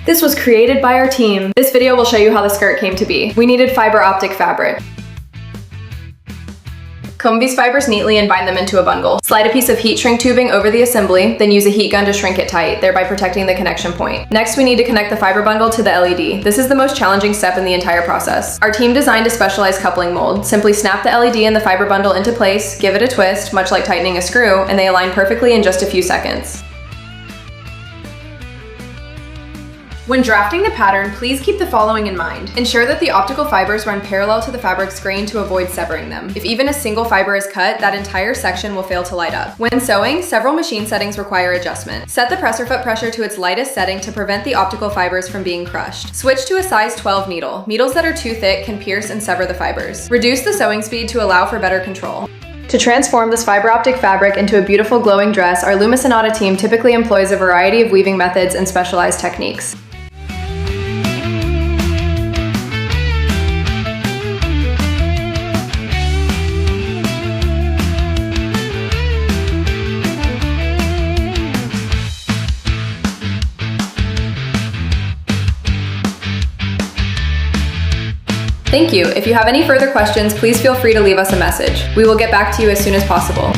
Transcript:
This was created by our team. This video will show you how the skirt came to be. We needed fiber optic fabric. Comb these fibers neatly and bind them into a bundle. Slide a piece of heat shrink tubing over the assembly, then use a heat gun to shrink it tight, thereby protecting the connection point. Next, we need to connect the fiber bundle to the LED. This is the most challenging step in the entire process. Our team designed a specialized coupling mold. Simply snap the LED and the fiber bundle into place, give it a twist, much like tightening a screw, and they align perfectly in just a few seconds. When drafting the pattern, please keep the following in mind. Ensure that the optical fibers run parallel to the fabric's grain to avoid severing them. If even a single fiber is cut, that entire section will fail to light up. When sewing, several machine settings require adjustment. Set the presser foot pressure to its lightest setting to prevent the optical fibers from being crushed. Switch to a size 12 needle. Needles that are too thick can pierce and sever the fibers. Reduce the sewing speed to allow for better control. To transform this fiber optic fabric into a beautiful glowing dress, our Lumisonata team typically employs a variety of weaving methods and specialized techniques. Thank you. If you have any further questions, please feel free to leave us a message. We will get back to you as soon as possible.